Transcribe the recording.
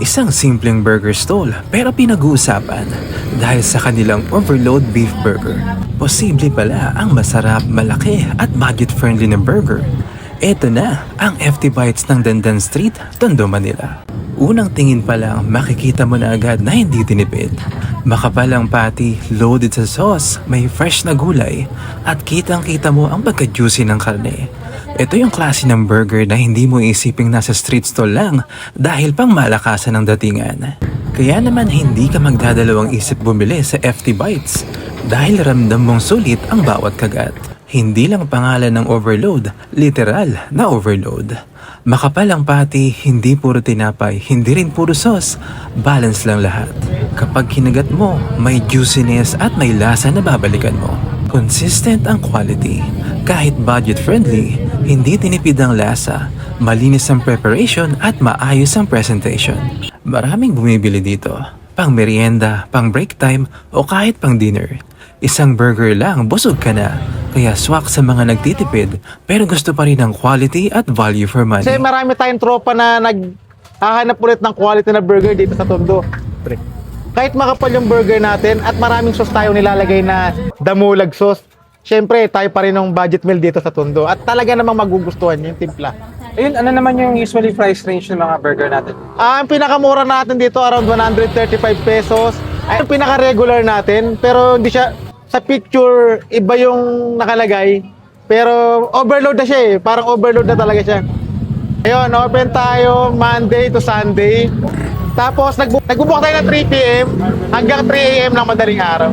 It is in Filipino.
Isang simpleng burger stall pero pinag-uusapan dahil sa kanilang overload beef burger. Posible pala ang masarap, malaki at budget-friendly na burger. Ito na ang FT Bites ng Dandan Street, Tondo, Manila. Unang tingin pa lang makikita mo na agad na hindi tinipid. Makapal ang patty, loaded sa sauce, may fresh na gulay at kitang-kita mo ang pagka-juicy ng karne. Ito yung klase ng burger na hindi mo isiping nasa street stall lang dahil pang malakasan ng datingan. Kaya naman hindi ka magdadalawang isip bumili sa FT Bites dahil ramdam mong sulit ang bawat kagat. Hindi lang pangalan ng overload, literal na overload. Makapal ang patty, hindi puro tinapay, hindi rin puro sauce, balance lang lahat. Kapag kinagat mo, may juiciness at may lasa na babalikan mo. Consistent ang quality. Kahit budget-friendly, hindi tinipid ang lasa, malinis ang preparation at maayos ang presentation. Maraming bumibili dito, pang merienda, pang break time o kahit pang dinner. Isang burger lang, busog ka na. Kaya swak sa mga nagtitipid pero gusto pa rin ng quality at value for money. Kasi marami tayong tropa na naghahanap ulit ng quality na burger dito sa Tondo. Kahit makapal yung burger natin at maraming sauce tayo nilalagay na damulag sauce, syempre tayo pa rin ng budget meal dito sa Tondo at talaga namang magugustuhan yung timpla. Ayun, ano naman yung usually price range ng mga burger natin? Ang pinakamura natin dito around 135 pesos. Ay, yung pinaka-regular natin pero hindi siya sa picture, iba yung nakalagay. Pero overload na siya eh. Parang overload na talaga siya. Ayun, open tayo Monday to Sunday. Tapos nagbubuka tayo ng 3 p.m. hanggang 3 a.m. ng madaling araw.